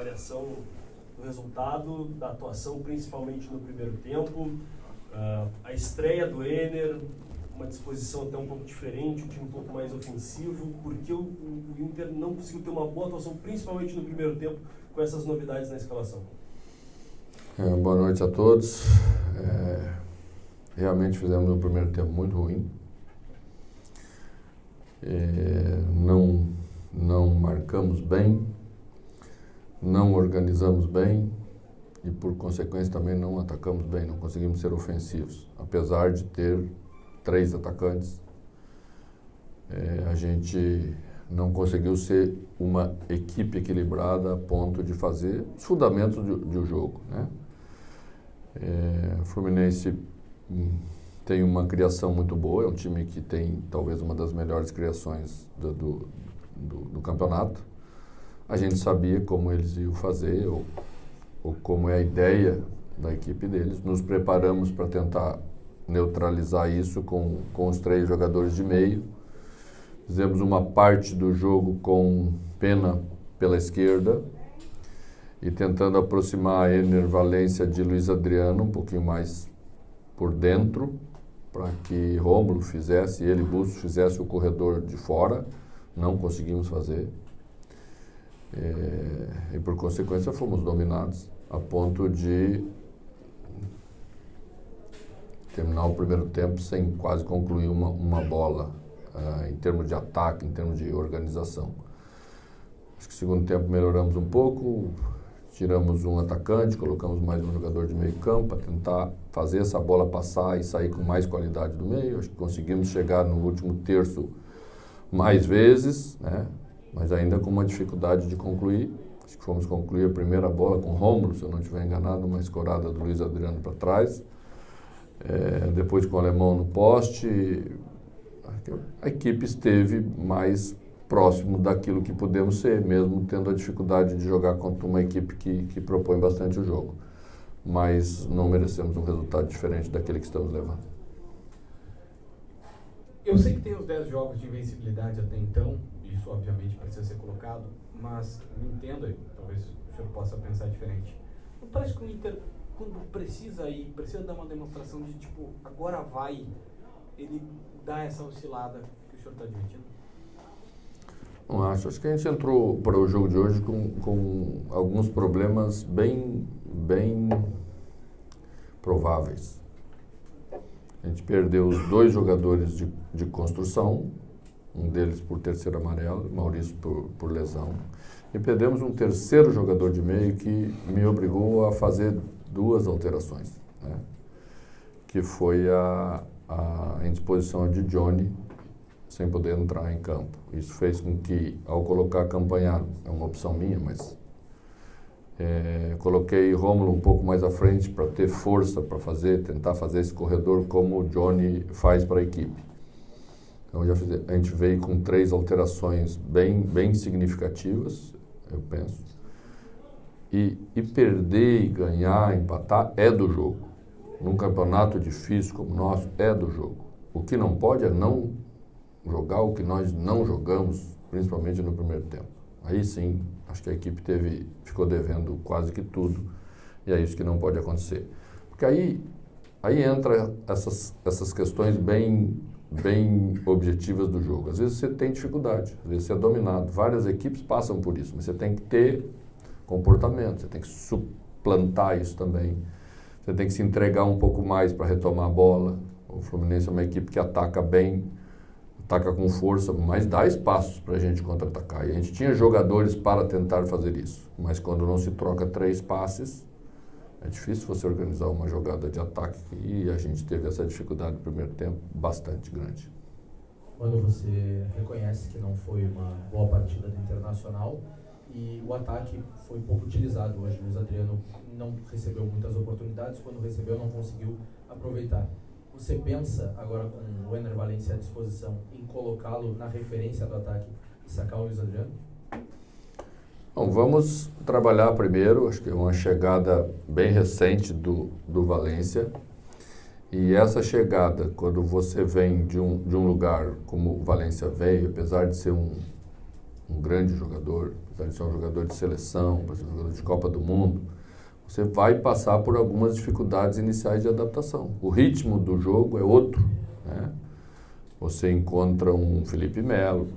avaliação do resultado, da atuação, principalmente no primeiro tempo. A estreia do Enner, uma disposição até um pouco diferente, um time um pouco mais ofensivo. Por que o Inter não conseguiu ter uma boa atuação, principalmente no primeiro tempo, com essas novidades na escalação? Boa noite a todos. Realmente fizemos um primeiro tempo muito ruim. Não marcamos bem, não organizamos bem e, por consequência, também não atacamos bem, não conseguimos ser ofensivos. Apesar de ter 3 atacantes, a gente não conseguiu ser uma equipe equilibrada a ponto de fazer os fundamentos do jogo, né? O Fluminense tem uma criação muito boa, é um time que tem talvez uma das melhores criações do campeonato. A gente sabia como eles iam fazer ou como é a ideia da equipe deles. Nos preparamos para tentar neutralizar isso com os 3 jogadores de meio. Fizemos uma parte do jogo com Pena pela esquerda e tentando aproximar Enner Valencia de Luiz Adriano um pouquinho mais por dentro, para que Rômulo fizesse, ele Busto fizesse o corredor de fora. Não conseguimos fazer. E por consequência fomos dominados a ponto de terminar o primeiro tempo sem quase concluir uma bola, em termos de ataque, em termos de organização. Acho que no segundo tempo melhoramos um pouco, tiramos um atacante, colocamos mais um jogador de meio campo para tentar fazer essa bola passar e sair com mais qualidade do meio. Acho que conseguimos chegar no último terço mais vezes, né? Mas ainda com uma dificuldade de concluir. Acho que fomos concluir a primeira bola com Rômulo, se eu não estiver enganado, uma escorada do Luiz Adriano para trás. Depois com o Alemão no poste. A equipe esteve mais próximo daquilo que podemos ser, mesmo tendo a dificuldade de jogar contra uma equipe que propõe bastante o jogo. Mas não merecemos um resultado diferente daquele que estamos levando. Eu sei que tem os 10 jogos de invencibilidade até então, isso obviamente precisa ser colocado, mas me entenda, talvez o senhor possa pensar diferente. Não parece que o Inter, quando precisa dar uma demonstração de tipo, agora vai, ele dá essa oscilada que o senhor está admitindo? Não acho. Acho que a gente entrou para o jogo de hoje com alguns problemas bem prováveis. A gente perdeu os 2 jogadores de construção, um deles por terceiro amarelo, Maurício por lesão. E perdemos um terceiro jogador de meio que me obrigou a fazer 2 alterações, né? Que foi a indisposição de Johnny sem poder entrar em campo. Isso fez com que, ao colocar Campanharo, é uma opção minha, mas coloquei Rômulo um pouco mais à frente para ter força para tentar fazer esse corredor como o Johnny faz para a equipe. Então a gente veio com 3 alterações bem significativas, eu penso. E perder e ganhar, empatar é do jogo. Num campeonato difícil como o nosso, é do jogo. O que não pode é não jogar o que nós não jogamos, principalmente no primeiro tempo. Aí sim, acho que a equipe ficou devendo quase que tudo, e é isso que não pode acontecer. Porque aí entra essas questões bem objetivas do jogo. Às vezes você tem dificuldade, às vezes você é dominado. Várias equipes passam por isso, mas você tem que ter comportamento, você tem que suplantar isso também. Você tem que se entregar um pouco mais para retomar a bola. O Fluminense é uma equipe que ataca bem, ataca com força, mas dá espaços para a gente contra-atacar. E a gente tinha jogadores para tentar fazer isso, mas quando não se troca 3 passes, é difícil você organizar uma jogada de ataque, e a gente teve essa dificuldade no primeiro tempo bastante grande. Quando você reconhece que não foi uma boa partida do Internacional e o ataque foi pouco utilizado hoje, Luiz Adriano não recebeu muitas oportunidades, quando recebeu não conseguiu aproveitar. Você pensa, agora com o Enner Valencia à disposição, em colocá-lo na referência do ataque e sacar o Luiz Adriano? Bom, vamos trabalhar primeiro, acho que é uma chegada bem recente do Valencia. E essa chegada, quando você vem de um lugar como o Valencia veio, apesar de ser um um grande jogador, apesar de ser um jogador de seleção, para ser um jogador de Copa do Mundo, você vai passar por algumas dificuldades iniciais de adaptação. O ritmo do jogo é outro, né? Você encontra um Felipe Melo,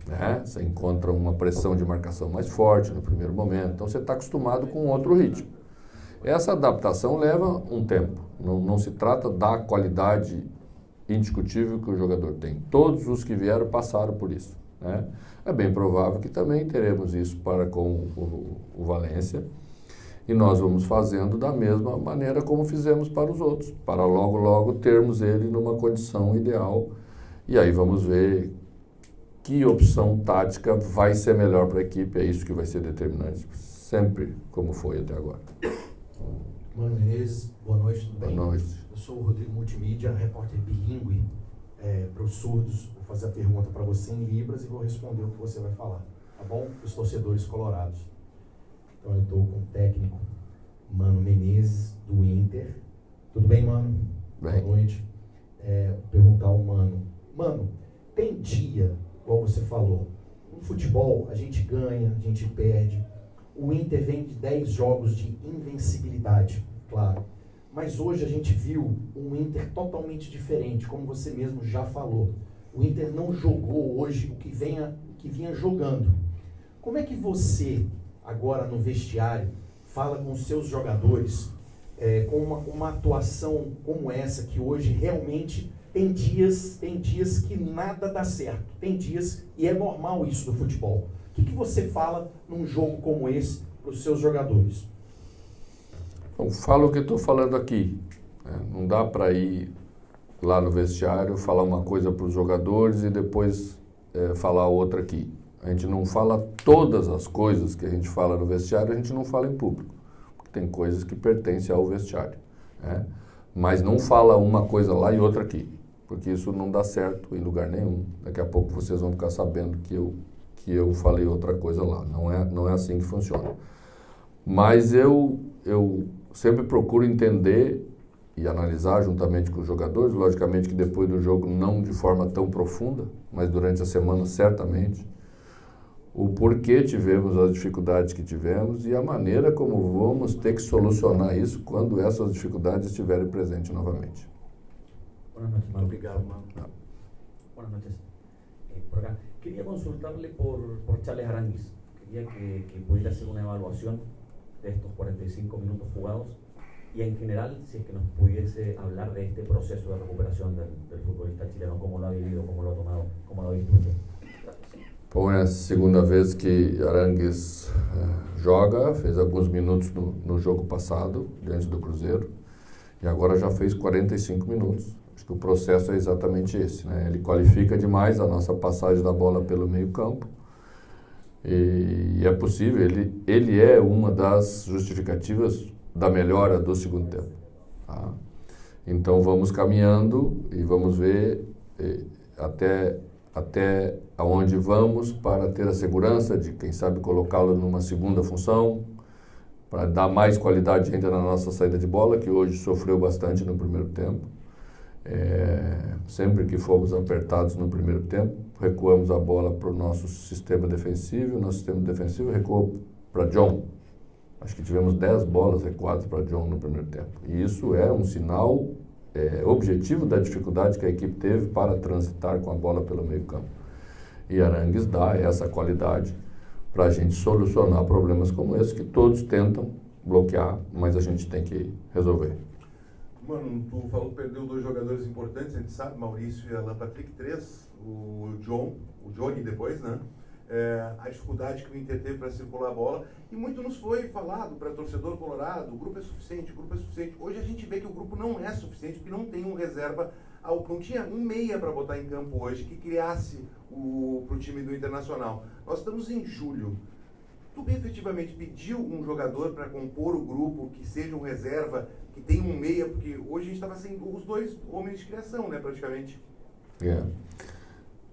né? Você encontra uma pressão de marcação mais forte no primeiro momento, então você está acostumado com outro ritmo. Essa adaptação leva um tempo, não se trata da qualidade indiscutível que o jogador tem. Todos os que vieram passaram por isso, né? É bem provável que também teremos isso para com o Valência, e nós vamos fazendo da mesma maneira como fizemos para os outros, para logo termos ele numa condição ideal, e aí vamos ver que opção tática vai ser melhor para a equipe. É isso que vai ser determinante, sempre como foi até agora. Mano Menezes, boa noite, tudo bem? Boa noite. Eu sou o Rodrigo Multimídia, repórter bilíngue para os surdos. Vou fazer a pergunta para você em Libras e vou responder o que você vai falar, tá bom? Os torcedores colorados. Então eu estou com o técnico Mano Menezes, do Inter. Tudo bem, Mano? Bem. Boa noite. Perguntar ao Mano. Mano, tem dia, igual você falou, no futebol a gente ganha, a gente perde. O Inter vem de 10 jogos de invencibilidade, claro. Mas hoje a gente viu um Inter totalmente diferente, como você mesmo já falou. O Inter não jogou hoje o que vinha jogando. Como é que você, agora no vestiário, fala com os seus jogadores com uma atuação como essa, que hoje realmente tem dias que nada dá certo, tem dias, e é normal isso no futebol. O que você fala num jogo como esse para os seus jogadores? Bom, falo o que estou falando aqui, né? Não dá para ir lá no vestiário, falar uma coisa para os jogadores e depois falar outra aqui. A gente não fala todas as coisas que a gente fala no vestiário, a gente não fala em público, porque tem coisas que pertencem ao vestiário, né? Mas não fala uma coisa lá e outra aqui, porque isso não dá certo em lugar nenhum. Daqui a pouco vocês vão ficar sabendo que eu falei outra coisa lá. Não é assim que funciona. Mas eu sempre procuro entender e analisar juntamente com os jogadores, logicamente que depois do jogo não de forma tão profunda, mas durante a semana certamente, o porquê tivemos as dificuldades que tivemos e a maneira como vamos ter que solucionar isso quando essas dificuldades estiverem presentes novamente. Buenas noches, Manu. Obrigado, Mano. Buenas noches. Por acá. Quería consultarle por Charles Aránguiz. Quería que pudiera hacer una evaluación de estos 45 minutos jugados y en general, si es que nos pudiese hablar de este proceso de recuperación del futbolista chileno, cómo lo ha vivido, cómo lo ha tomado, cómo lo ha visto usted. Gracias. Bom, é a segunda vez que Aránguiz joga, fez alguns minutos no jogo passado, diante do Cruzeiro, e agora já fez 45 minutos. Acho que o processo é exatamente esse, né? Ele qualifica demais a nossa passagem da bola pelo meio campo, e é possível, ele é uma das justificativas da melhora do segundo tempo, tá? Então vamos caminhando e vamos ver até aonde vamos para ter a segurança de, quem sabe, colocá-lo numa segunda função, para dar mais qualidade ainda na nossa saída de bola, que hoje sofreu bastante no primeiro tempo. Sempre que fomos apertados no primeiro tempo, recuamos a bola para o nosso sistema defensivo, o nosso sistema defensivo recuou para John. Acho que tivemos 10 bolas recuadas para John no primeiro tempo. E isso é um sinal objetivo da dificuldade que a equipe teve para transitar com a bola pelo meio campo. E Aránguiz dá essa qualidade para a gente solucionar problemas como esse, que todos tentam bloquear, mas a gente tem que resolver. Mano, tu falou que perdeu 2 jogadores importantes, a gente sabe, Maurício e Alan Patrick, 3, o Johnny depois, né? A dificuldade que o Inter teve para circular a bola, e muito nos foi falado para torcedor colorado, o grupo é suficiente, Hoje a gente vê que o grupo não é suficiente, porque não tem um reserva, não tinha um meia para botar em campo hoje, que criasse pro time do Internacional. Nós estamos em julho. Tu efetivamente pediu um jogador para compor o grupo, que seja um reserva, que tenha um meia, porque hoje a gente estava sem os 2 homens de criação, né, praticamente.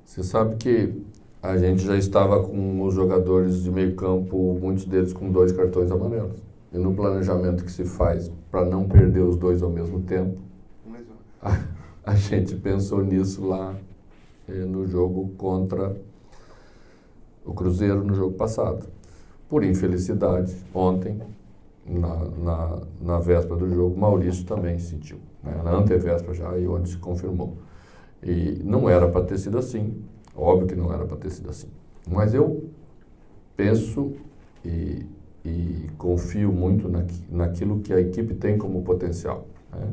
Você sabe que a gente já estava com os jogadores de meio campo, muitos deles com 2 cartões amarelos. E no planejamento que se faz para não perder os 2 ao mesmo tempo, a gente pensou nisso lá no jogo contra o Cruzeiro no jogo passado. Por infelicidade, ontem, na véspera do jogo, Maurício também sentiu, né? Na antevéspera já, e onde se confirmou. E não era para ter sido assim, óbvio que não era para ter sido assim. Mas eu penso e confio muito naquilo que a equipe tem como potencial, né?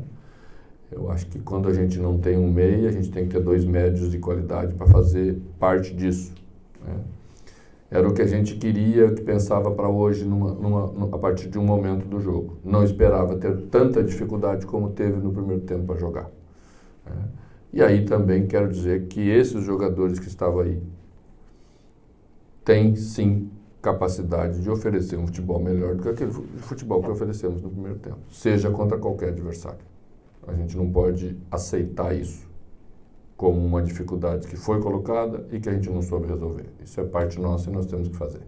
Eu acho que quando a gente não tem um meia, a gente tem que ter 2 médios de qualidade para fazer parte disso, né? Era o que a gente queria, que pensava para hoje a partir de um momento do jogo. Não esperava ter tanta dificuldade como teve no primeiro tempo para jogar, né? E aí também quero dizer que esses jogadores que estavam aí têm sim capacidade de oferecer um futebol melhor do que aquele futebol que oferecemos no primeiro tempo, seja contra qualquer adversário. A gente não pode aceitar isso como uma dificuldade que foi colocada e que a gente não soube resolver. Isso é parte nossa e nós temos que fazer.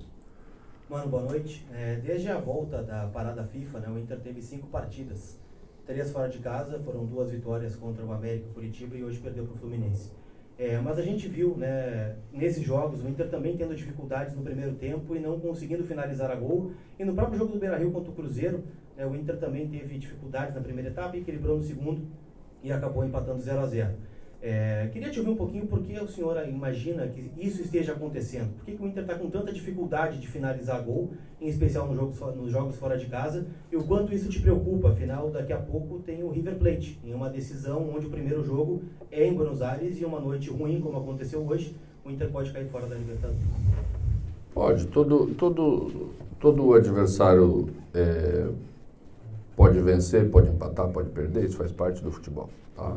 Mano, boa noite. Desde a volta da parada FIFA, né, o Inter teve 5 partidas. 3 fora de casa, foram 2 vitórias contra o América, Curitiba, e hoje perdeu para o Fluminense. Mas a gente viu, né, nesses jogos, o Inter também tendo dificuldades no primeiro tempo e não conseguindo finalizar a gol. E no próprio jogo do Beira-Rio contra o Cruzeiro, né, o Inter também teve dificuldades na primeira etapa, equilibrou no segundo e acabou empatando 0-0. Queria te ouvir um pouquinho por que o senhor imagina que isso esteja acontecendo. Por que o Inter está com tanta dificuldade de finalizar gol, em especial nos jogos fora de casa, e o quanto isso te preocupa? Afinal, daqui a pouco tem o River Plate, em uma decisão onde o primeiro jogo é em Buenos Aires, e uma noite ruim, como aconteceu hoje, o Inter pode cair fora da Libertadores. Pode. Todo adversário pode vencer, pode empatar, pode perder, isso faz parte do futebol, tá?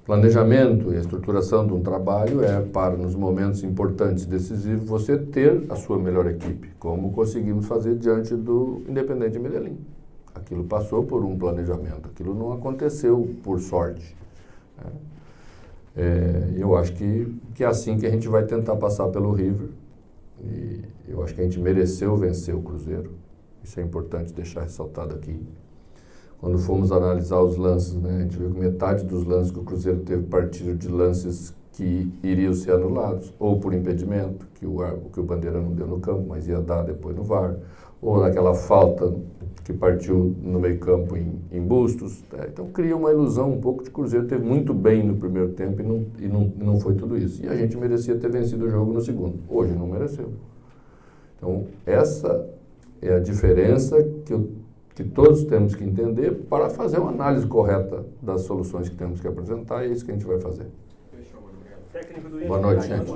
Planejamento e a estruturação de um trabalho é para, nos momentos importantes e decisivos, você ter a sua melhor equipe, como conseguimos fazer diante do Independiente Medellín. Aquilo passou por um planejamento, aquilo não aconteceu por sorte, né? Eu acho que é assim que a gente vai tentar passar pelo River, e eu acho que a gente mereceu vencer o Cruzeiro, isso é importante deixar ressaltado aqui. Quando fomos analisar os lances, né, a gente viu que metade dos lances que o Cruzeiro teve partiram de lances que iriam ser anulados, ou por impedimento, que o Bandeira não deu no campo, mas ia dar depois no VAR, ou naquela falta que partiu no meio-campo em Bustos. Então cria uma ilusão um pouco de que o Cruzeiro teve muito bem no primeiro tempo e não foi tudo isso. E a gente merecia ter vencido o jogo no segundo. Hoje não mereceu. Então essa é a diferença que todos temos que entender para fazer uma análise correta das soluções que temos que apresentar, e é isso que a gente vai fazer. Boa noite, gente.